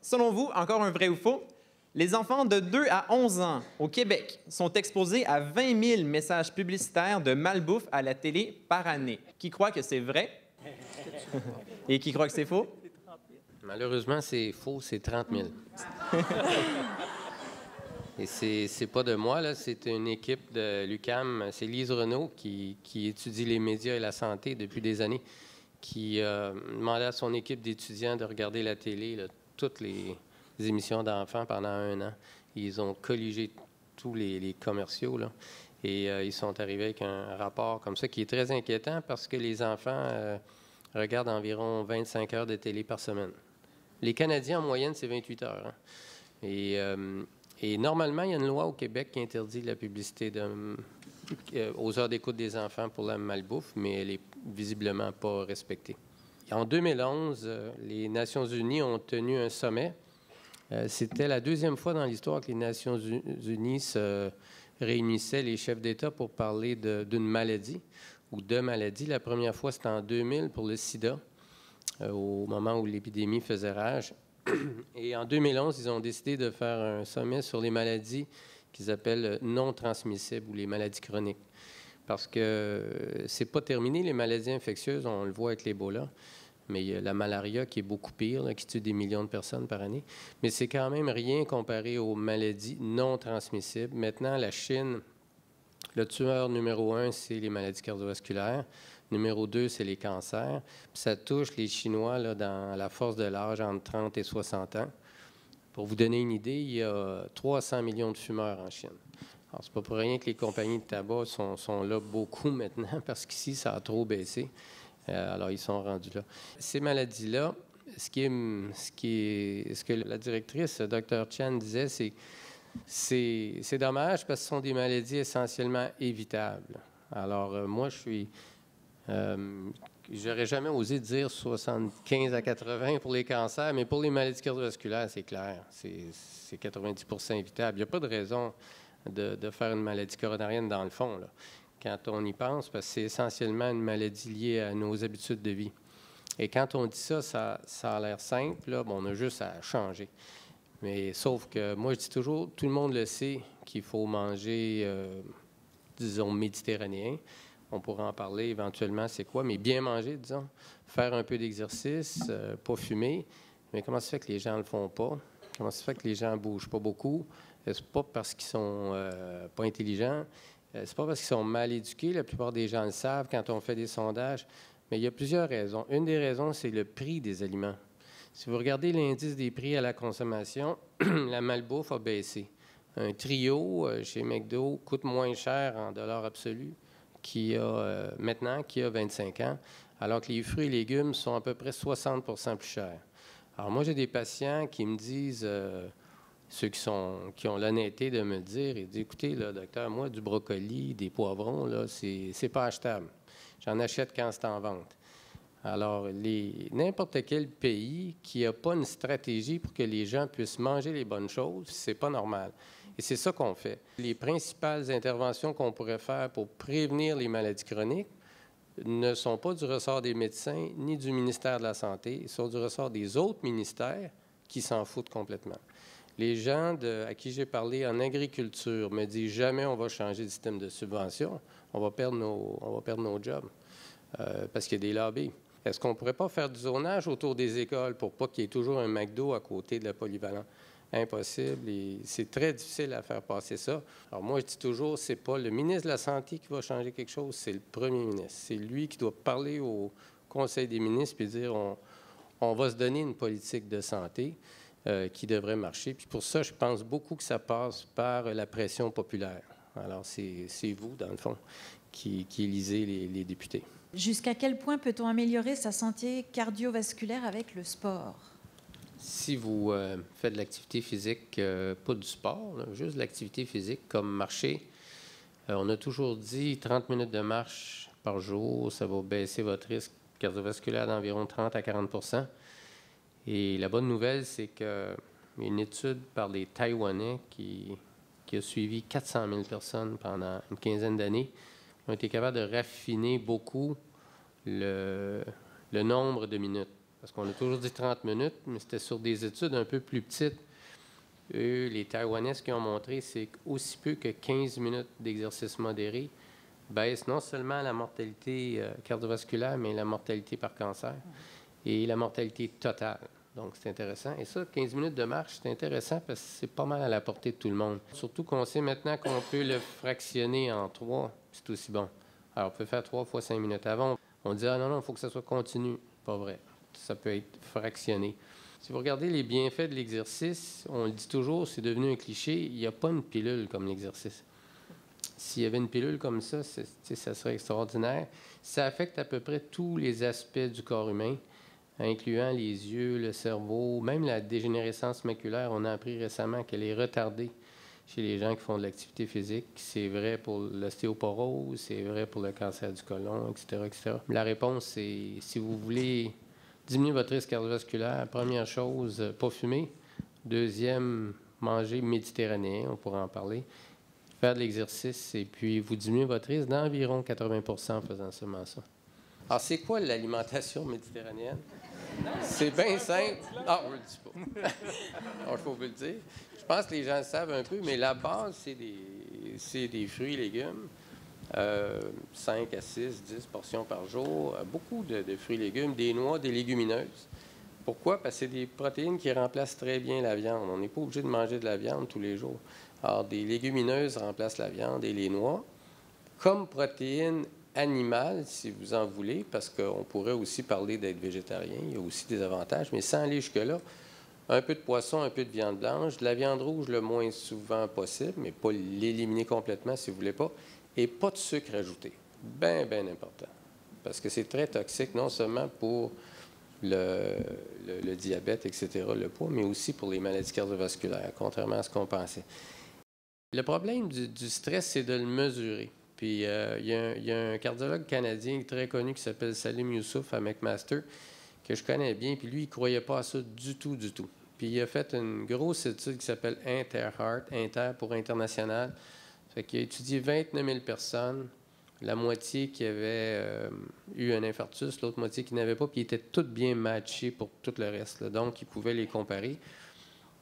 Selon vous, encore un vrai ou faux, les enfants de 2 à 11 ans au Québec sont exposés à 20 000 messages publicitaires de malbouffe à la télé par année. Qui croit que c'est vrai? Et qui croit que c'est faux? Malheureusement, c'est faux, c'est 30 000. Et c'est pas de moi, là, c'est une équipe de l'UQAM, c'est Lise Renaud qui étudie les médias et la santé depuis des années, qui demandait à son équipe d'étudiants de regarder la télé, là, toutes les émissions d'enfants pendant 1 an. Ils ont colligé tous les commerciaux, là, et ils sont arrivés avec un rapport comme ça qui est très inquiétant parce que les enfants regardent environ 25 heures de télé par semaine. Les Canadiens, en moyenne, c'est 28 heures. Hein. Et normalement, il y a une loi au Québec qui interdit la publicité aux heures d'écoute des enfants pour la malbouffe, mais elle n'est visiblement pas respectée. En 2011, les Nations unies ont tenu un sommet. C'était la 2e fois dans l'histoire que les Nations unies se réunissaient, les chefs d'État, pour parler d'une maladie ou de maladies. La première fois, c'était en 2000 pour le sida, au moment où l'épidémie faisait rage. Et en 2011, ils ont décidé de faire un sommet sur les maladies qu'ils appellent non transmissibles ou les maladies chroniques. Parce que c'est pas terminé, les maladies infectieuses, on le voit avec l'Ebola, mais il y a la malaria qui est beaucoup pire, là, qui tue des millions de personnes par année. Mais c'est quand même rien comparé aux maladies non transmissibles. Maintenant, la Chine, le tueur numéro 1, c'est les maladies cardiovasculaires. Numéro 2, c'est les cancers. Puis ça touche les Chinois là, dans la force de l'âge entre 30 et 60 ans. Pour vous donner une idée, il y a 300 millions de fumeurs en Chine. Alors, c'est pas pour rien que les compagnies de tabac sont là beaucoup maintenant, parce qu'ici, ça a trop baissé. Alors, ils sont rendus là. Ces maladies-là, ce que la directrice, Dr. Chan, disait, c'est dommage parce que ce sont des maladies essentiellement évitables. Alors, moi, j'aurais jamais osé dire 75 à 80 pour les cancers, mais pour les maladies cardiovasculaires, c'est clair. C'est 90 évitable. Il n'y a pas de raison de faire une maladie coronarienne dans le fond, là, quand on y pense, parce que c'est essentiellement une maladie liée à nos habitudes de vie. Et quand on dit ça, ça a l'air simple, là, bon, on a juste à changer. Mais sauf que moi, je dis toujours, tout le monde le sait qu'il faut manger, disons, méditerranéen. On pourra en parler éventuellement, c'est quoi, mais bien manger, disons. Faire un peu d'exercice, pas fumer. Mais comment ça fait que les gens ne le font pas? Comment ça fait que les gens ne bougent pas beaucoup? C'est pas parce qu'ils sont pas intelligents. C'est pas parce qu'ils sont mal éduqués. La plupart des gens le savent quand on fait des sondages. Mais il y a plusieurs raisons. Une des raisons, c'est le prix des aliments. Si vous regardez l'indice des prix à la consommation, la malbouffe a baissé. Un trio chez McDo coûte moins cher en dollars absolus maintenant qui a 25 ans, alors que les fruits et légumes sont à peu près 60 plus chers. Alors moi, j'ai des patients qui me disent, ceux qui ont l'honnêteté de me dire, ils disent, écoutez, là, docteur, moi, du brocoli, des poivrons, là, c'est pas achetable. J'en achète quand c'est en vente. Alors, n'importe quel pays qui n'a pas une stratégie pour que les gens puissent manger les bonnes choses, c'est pas normal. Et c'est ça qu'on fait. Les principales interventions qu'on pourrait faire pour prévenir les maladies chroniques ne sont pas du ressort des médecins ni du ministère de la Santé, ils sont du ressort des autres ministères qui s'en foutent complètement. Les gens à qui j'ai parlé en agriculture me disent jamais on va changer de système de subvention, on va perdre nos jobs parce qu'il y a des lobbies. Est-ce qu'on ne pourrait pas faire du zonage autour des écoles pour pas qu'il y ait toujours un McDo à côté de la polyvalente? Impossible et c'est très difficile à faire passer ça. Alors moi, je dis toujours, c'est pas le ministre de la Santé qui va changer quelque chose, c'est le premier ministre. C'est lui qui doit parler au Conseil des ministres et dire on va se donner une politique de santé qui devrait marcher. Puis pour ça, je pense beaucoup que ça passe par la pression populaire. Alors c'est vous, dans le fond, qui élisez les députés. Jusqu'à quel point peut-on améliorer sa santé cardiovasculaire avec le sport? Si vous faites de l'activité physique, pas du sport, là, juste de l'activité physique comme marcher, on a toujours dit 30 minutes de marche par jour, ça va baisser votre risque cardiovasculaire d'environ 30 à 40 %. Et la bonne nouvelle, c'est qu'il y a une étude par les Taïwanais qui a suivi 400 000 personnes pendant une quinzaine d'années. Ils ont été capables de raffiner beaucoup le nombre de minutes Parce qu'on a toujours dit 30 minutes, mais c'était sur des études un peu plus petites. Eux, les Taïwanais, ce qu'ils ont montré, c'est qu'aussi peu que 15 minutes d'exercice modéré baisse non seulement la mortalité cardiovasculaire, mais la mortalité par cancer et la mortalité totale. Donc, c'est intéressant. Et ça, 15 minutes de marche, c'est intéressant parce que c'est pas mal à la portée de tout le monde. Surtout qu'on sait maintenant qu'on peut le fractionner en 3, c'est aussi bon. Alors, on peut faire 3 fois 5 minutes. Avant, on dit « Ah non, il faut que ça soit continu. » Pas vrai. Ça peut être fractionné. Si vous regardez les bienfaits de l'exercice, on le dit toujours, c'est devenu un cliché, il n'y a pas une pilule comme l'exercice. S'il y avait une pilule comme ça, ça serait extraordinaire. Ça affecte à peu près tous les aspects du corps humain, incluant les yeux, le cerveau, même la dégénérescence maculaire. On a appris récemment qu'elle est retardée chez les gens qui font de l'activité physique. C'est vrai pour l'ostéoporose, c'est vrai pour le cancer du côlon, etc., etc. La réponse, c'est si vous voulez diminuer votre risque cardiovasculaire, première chose, pas fumer. Deuxième, manger méditerranéen, on pourra en parler. Faire de l'exercice et puis vous diminuez votre risque d'environ 80 % en faisant seulement ça. Alors, c'est quoi l'alimentation méditerranéenne? C'est bien simple. Ah, on ne le dit pas. Alors, il faut vous le dire. Je pense que les gens le savent un peu, mais la base, c'est des fruits et légumes. 5 à 6, 10 portions par jour. Beaucoup de fruits et légumes, des noix, des légumineuses. Pourquoi? Parce que c'est des protéines qui remplacent très bien la viande. On n'est pas obligé de manger de la viande tous les jours. Alors, des légumineuses remplacent la viande et les noix. Comme protéines animales, si vous en voulez, parce qu'on pourrait aussi parler d'être végétarien, il y a aussi des avantages, mais sans aller jusque-là, un peu de poisson, un peu de viande blanche, de la viande rouge le moins souvent possible, mais pas l'éliminer complètement si vous ne voulez pas, et pas de sucre ajouté. Bien, bien important. Parce que c'est très toxique, non seulement pour le diabète, etc., le poids, mais aussi pour les maladies cardiovasculaires, contrairement à ce qu'on pensait. Le problème du stress, c'est de le mesurer. Puis, il y a un cardiologue canadien très connu qui s'appelle Salim Youssouf à McMaster, que je connais bien, puis lui, il ne croyait pas à ça du tout, du tout. Puis, il a fait une grosse étude qui s'appelle Inter-Heart, Inter pour international. Fait qu'il a étudié 29 000 personnes, la moitié qui avait eu un infarctus, l'autre moitié qui n'avait pas, puis ils étaient toutes bien matchés pour tout le reste, là. Donc, il pouvait les comparer.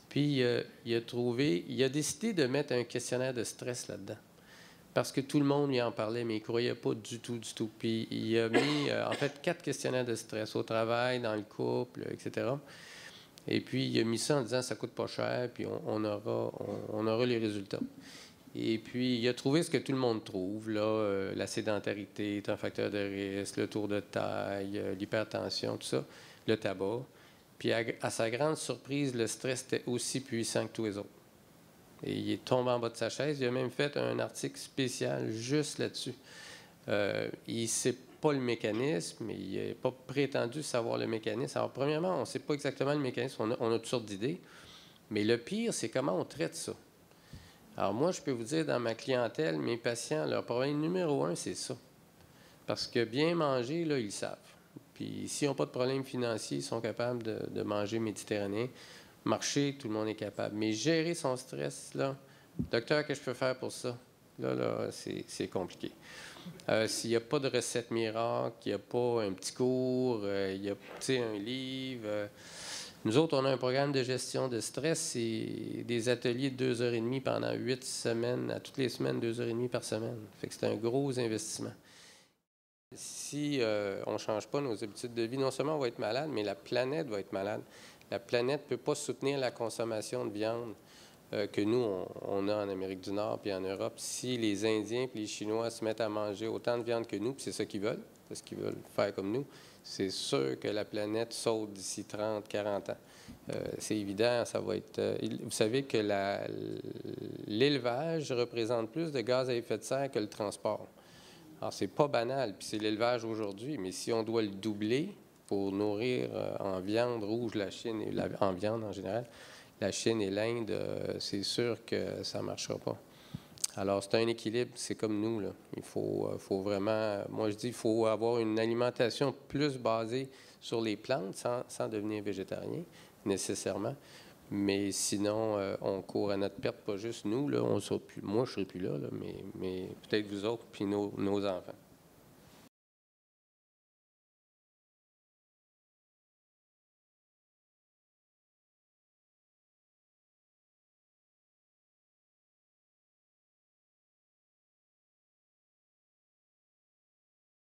Puis, il a décidé de mettre un questionnaire de stress là-dedans. Parce que tout le monde lui en parlait, mais il ne croyait pas du tout, du tout. Puis, il a mis, en fait, 4 questionnaires de stress au travail, dans le couple, etc. Et puis, il a mis ça en disant, ça ne coûte pas cher, puis on aura les résultats. Et puis, il a trouvé ce que tout le monde trouve, là, la sédentarité est un facteur de risque, le tour de taille, l'hypertension, tout ça, le tabac. Puis, à sa grande surprise, le stress était aussi puissant que tous les autres. Et il est tombé en bas de sa chaise. Il a même fait un article spécial juste là-dessus. Il ne sait pas le mécanisme, mais il n'a pas prétendu savoir le mécanisme. Alors, premièrement, on ne sait pas exactement le mécanisme. On a toutes sortes d'idées. Mais le pire, c'est comment on traite ça. Alors, moi, je peux vous dire, dans ma clientèle, mes patients, leur problème numéro 1, c'est ça. Parce que bien manger, là, ils le savent. Puis, s'ils n'ont pas de problème financier, ils sont capables de manger méditerranéen. Marcher, tout le monde est capable. Mais gérer son stress, là, docteur, qu'est-ce que je peux faire pour ça? Là, c'est compliqué. S'il n'y a pas de recette miracle, il n'y a pas un petit cours, il y a, un livre. Nous autres, on a un programme de gestion de stress. C'est des ateliers de 2h30 pendant 8 semaines, à toutes les semaines, 2h30 par semaine. Fait que c'est un gros investissement. Si on ne change pas nos habitudes de vie, non seulement on va être malade, mais la planète va être malade. La planète ne peut pas soutenir la consommation de viande que nous, on a en Amérique du Nord puis en Europe. Si les Indiens et les Chinois se mettent à manger autant de viande que nous, puis c'est ça qu'ils veulent, parce qu'ils veulent faire comme nous, c'est sûr que la planète saute d'ici 30, 40 ans. C'est évident, ça va être... vous savez que l'élevage représente plus de gaz à effet de serre que le transport. Alors, c'est pas banal, puis c'est l'élevage aujourd'hui, mais si on doit le doubler pour nourrir en viande rouge la Chine, en viande en général, la Chine et l'Inde, c'est sûr que ça ne marchera pas. Alors, c'est un équilibre, c'est comme nous, là. Il faut vraiment, moi je dis, il faut avoir une alimentation plus basée sur les plantes sans devenir végétarien, nécessairement. Mais sinon, on court à notre perte, pas juste nous, là, moi je ne serai plus là, mais peut-être vous autres, puis nos enfants.